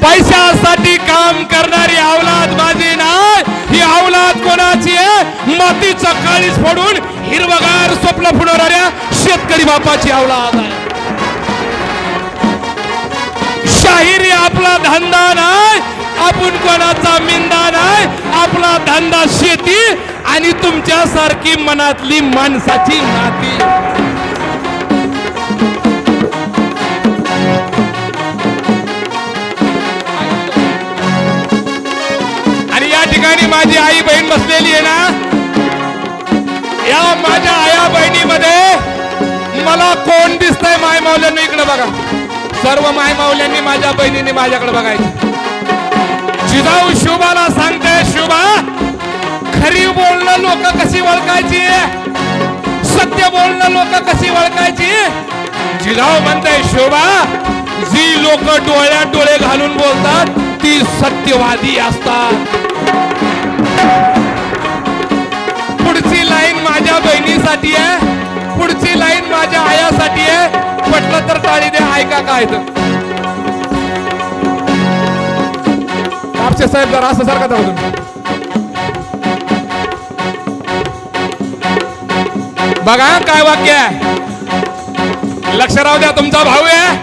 पैशासाठी काम करणारी अवलाद माझी नाही, ही अवलाद कोणाची आहे? मातीचा काळीज फोडून हिरवगार स्वप्न फुलवणाऱ्या शेतकरी बापाची अवलाद आहे. शाहिरी आपला धंदा नाही, आपण कोणाचा मिंदा नाही, आपला धंदा शेती आणि तुमच्यासारखी मनातली माणसाची नाती. आणि या ठिकाणी माझी आई बहीण बसलेली आहे ना, या माझ्या आया बहिणीमध्ये मला कोण दिसतंय? माय माऊल्यांनी इकडे बघा. सर्व माय माऊल्यांनी माझ्या बहिणीने माझ्याकडे बघायचं. जिजाऊ शुभाला सांगते, शुभा खरी बोलणं लोक कशी ओळखायची, सत्य बोलणं लोक कशी ओळखायची? जिजाऊ म्हणते, शुभा जी लोक डोळ्यात डोळे घालून बोलतात ती सत्यवादी असतात. पुढची लाईन माझ्या बहिणीसाठी आहे, पुढची लाईन माझ्या आयासाठी आहे. पटलं तर टाळी दे, ऐका काय तर. आपचे साहेब जरा असं सारखा जाऊ तुम्ही. बघा काय वाक्य आहे, लक्ष राहू द्या. तुमचा भाऊ आहे,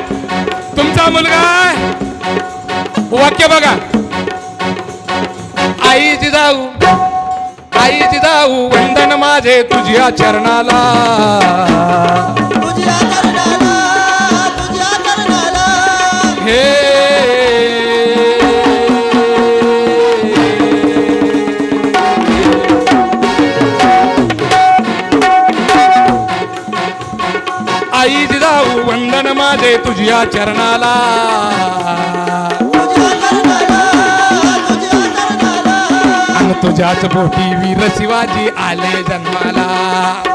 तुमचा मुलगा आहे. वाक्य बघा. आई जिजाऊ, आई जिजाऊ वंदन माझे तुझ्या चरणाला, तुझ्या चरणाला, तुझ्या चरणाला. हे आई जिजाऊ वंदन माझे तुझ्या चरणाला, तुझ्या चरणाला, तुझ्या चरणाला. आणि तुझ्याच बोटी वीर शिवाजी आले जन्माला.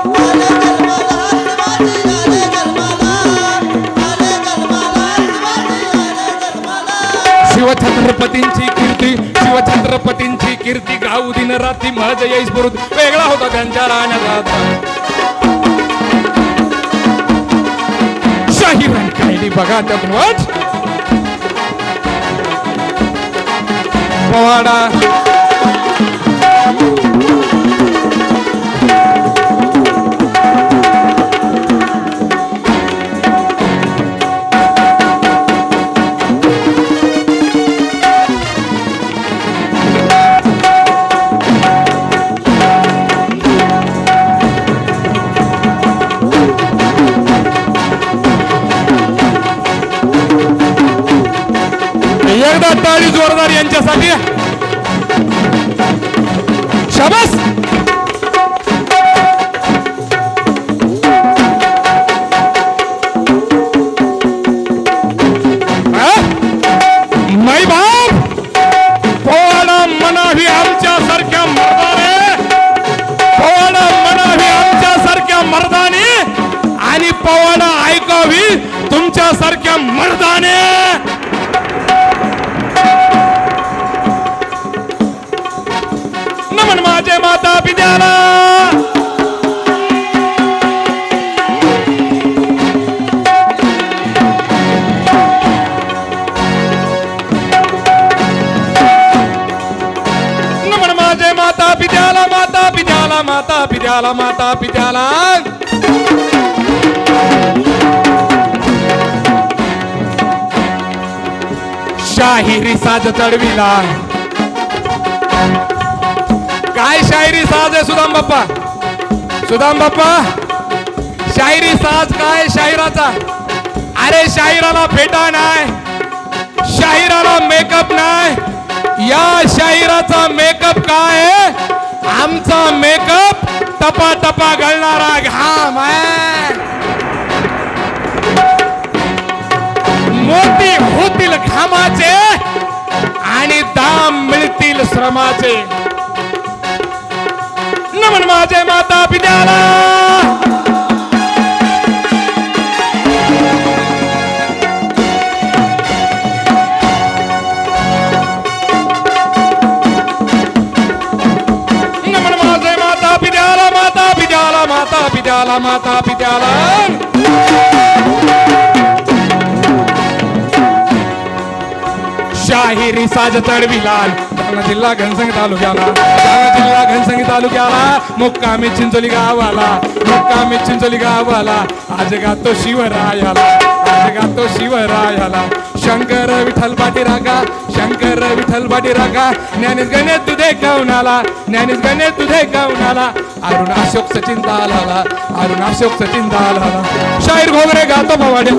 आले जन्माला शिवाजी, आले जन्माला, आले जन्माला शिवाजी, आले जन्माला. शिवछत्रपतींची कीर्ती, शिवछत्रपतींची कीर्ती गाऊ दिन रात्री महज येई स्फुरत. वेगळा होता त्यांच्या राहण्याचा. शाहिरान कायली बघा त्यातून वाच. पवाडा एकदा टाळी जोरदार यांच्यासाठी. शाबास. माई बाप पोवाडा म्हणावी आमच्या सारख्या मर्दाने, पोवाडा म्हणावी आमच्या सारख्या मर्दाने, आणि पोवाडा ऐकावी तुमच्या सारख्या मर्दाने. नमन माझे माता पित्याला, नमन माझे माता पित्याला, माता पित्याला, माता पित्याला, माता पित्याला. शाहिरी साज चढविला. काय शायरी साज आहे सुदाम बाप्पा, सुदाम बाप्पा. शायरी साज काय शाहिराचा? अरे शाहिराला फेटा नाही, शाहिराला मेकअप नाही. या शाहिराचा मेकअप काय आहे? आमचा मेकअप टपा टपा गळणारा घाम आहे. मोती होतील घामाचे आणि दाम मिळतील श्रमाचे. नमन माझे माता पित्याला, नमन माझे माता पित्याला, माता पित्याला, माता पित्याला, माता पित्याला. शाहिरी साज चढविलाल जालना जिल्हा घनसंगी तालुक्याला जालना जिल्हा घनसंगी तालुक्याला मुक्कामी चिंचोली गावाला मुक्कामी चिंचोली गावाला आज गातो शिवरायाला आज गातो शिवरायाला शंकर विठ्ठल पाटीराका शंकर विठ्ठल पाटीराका ज्ञानेश गणेश तुझे गाऊनाला ज्ञानेश गणेश तुझे गाऊनाला अरुण अशोक सचिन दालाला अरुण अशोक सचिन दालाला शाहीर घोगरे गातो भवाड्या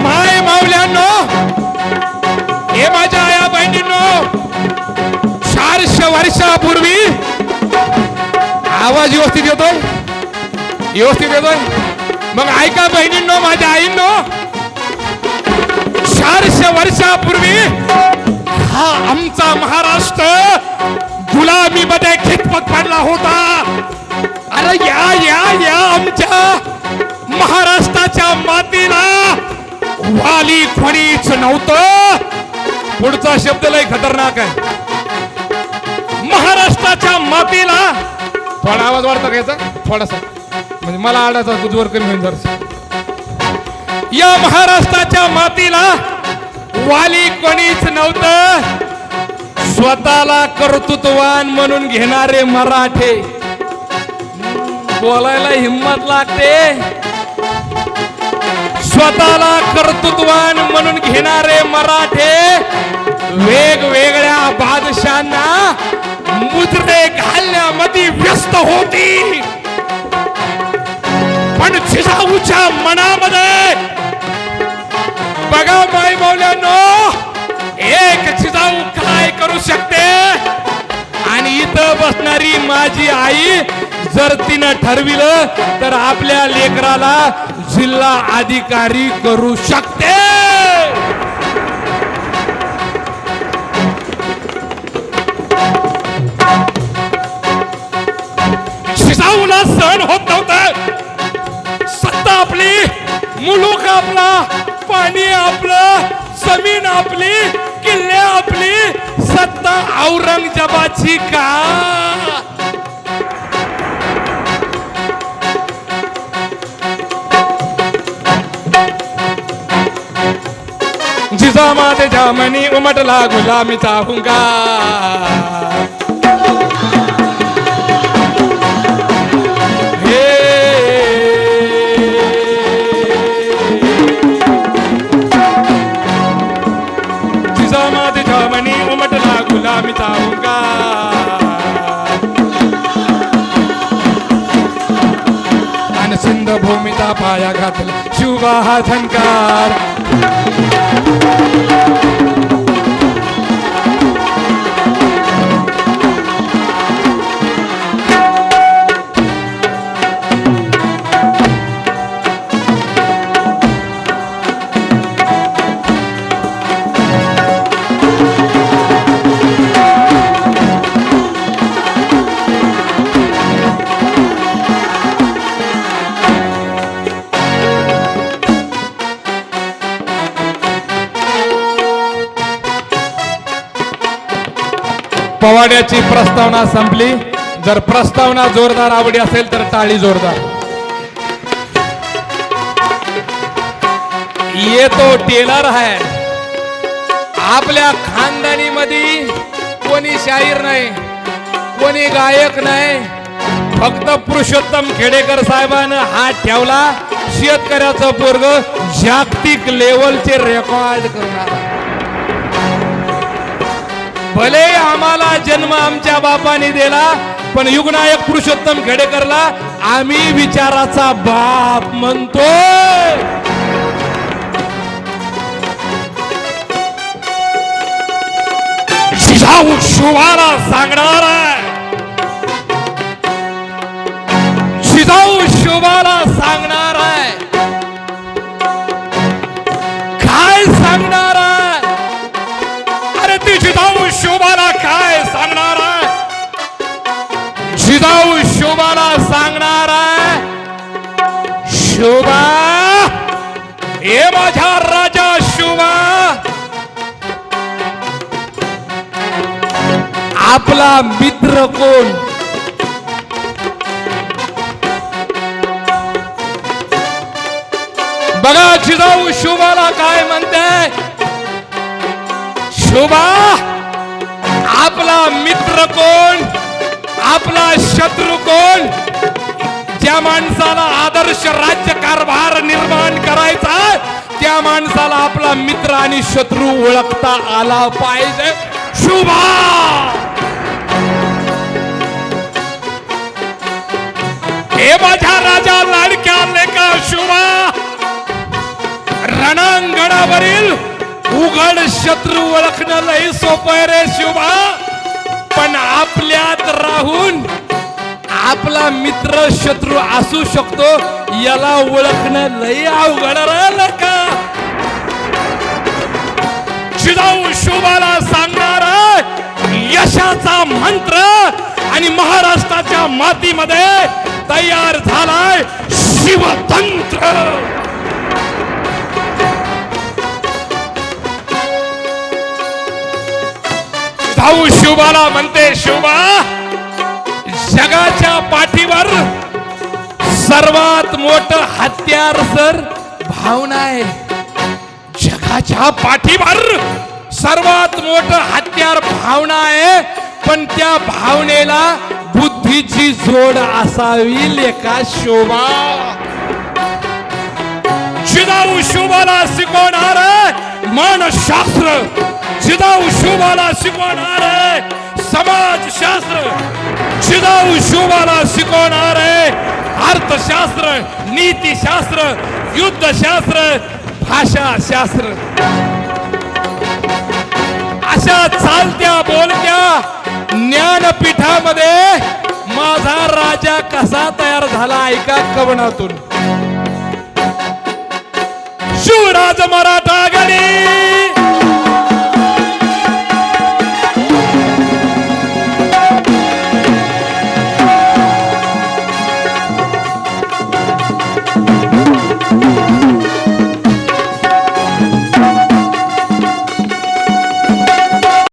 माय माऊल्यांनो हे माझ्या आया बहिणींनो 400 वर्षापूर्वी आवाज व्यवस्थित येतोय व्यवस्थित येतोय मग ऐका बहिणींनो माझ्या आईंनो 400 वर्षापूर्वी हा आमचा महाराष्ट्र गुलामीमध्ये खितपत पडला होता अरे या या या आमच्या महाराष्ट्राच्या मातीला वाली कोणीच नव्हतं पुढचा शब्द लय खतरनाक आहे महाराष्ट्राच्या मातीला थोडा आवाज वाढता घ्यायचा थोडासा म्हणजे मला आडाचा तुझवर कमी होईल जरा या महाराष्ट्राच्या मातीला वाली कोणीच नव्हतं स्वतःला कर्तृत्ववान म्हणून घेणारे मराठे बोलायला हिम्मत लागते स्वतःला कर्तृत्ववान म्हणून घेणारे मराठे वेगवेगळ्या बादशांना मुद्रे घालण्यामध्ये व्यस्त होती पण जिजाऊच्या मनामध्ये बघा माय मौल्यांनो एक जिजाऊ काय करू शकते आणि इथं बसणारी माझी आई जर तिनं ठरविलं तर आपल्या लेकराला जिल्हा अधिकारी करू शकते जिजाऊला सहन होत नव्हतं सत्ता आपली मुलूक आपला पाणी आपलं जमीन आपली किल्ले आपली सत्ता औरंगजेबाची का जिजामाते जामनी उमटला गुलामीचा हुंकार जिजामाते जामनी उमटला गुलामीचा हुंकार आणि सिंध भूमीचा पाया घातला शिवबा हा झंकार पवाड्याची प्रस्तावना संपली जर प्रस्तावना जोरदार आवडी असेल तर टाळी जोरदार ये तो टेलर है आपल्या खानदानीमध्ये कोणी शाहीर नाही कोणी गायक नाही फक्त पुरुषोत्तम खेडेकर साहेबांना हात ठेवला शेतकऱ्याचं पोरग जागतिक लेवलचे रेकॉर्ड करणार भले आम्हाला जन्म आमच्या बापाने दिला पण युगनायक पुरुषोत्तम खेडेकरला आम्ही विचाराचा बाप म्हणतोय जिजाऊ शिवाला सांगणार जिजाऊ शिवाला सांगणार आहे काय सांगणार आहे अरे ती जिजाऊ शोभाला काय सांगणार आहे जिजाऊ शोभाला सांगणार आहे शोभा हे माझ्या राजा शोभा आपला मित्र कोण बघा जिजाऊ शुभाला काय म्हणते. शुभा, आपला मित्र कोण, आपला शत्रू कोण, ज्या माणसाला आदर्श राज्य कारभार निर्माण करायचा त्या माणसाला आपला मित्र आणि शत्रू ओळखता आला पाहिजे. शुभा, हे माझ्या राजा लाडक्या लेका शुभा, रणांगणावरील उघड शत्रू ओळखणं लई सोपं रे शुभा, पण आपल्यात राहून आपला मित्र शत्रू असू शकतो याला ओळखणं लई अवघड राहिलं का. जिजाऊ शुभाला सांगणार यशाचा मंत्र आणि महाराष्ट्राच्या मातीमध्ये तयार झालाय शिवतंत्र. जिजाऊ शुभाला म्हणते, शुभा, जगाच्या पाठीवर सर्वात मोठं हत्यार सर भावना आहे. जगाच्या पाठीवर सर्वात मोठं हत्यार भावना आहे, पण त्या भावनेला बुद्धीची जोड असावी लेका शोभा. जिजाऊ शुभाला शिकवणार मानसशास्त्र, जिजाऊ शुभाला शिकवणार समाजशास्त्र, जिजाऊ शुभाला शिकवणार अर्थशास्त्र, नीतिशास्त्र, युद्धशास्त्र, भाषाशास्त्र. अशा चालत्या बोलत्या ज्ञानपीठामध्ये माझा राजा कसा तयार झाला ऐका कवनातून. शिवराज मराठा गडी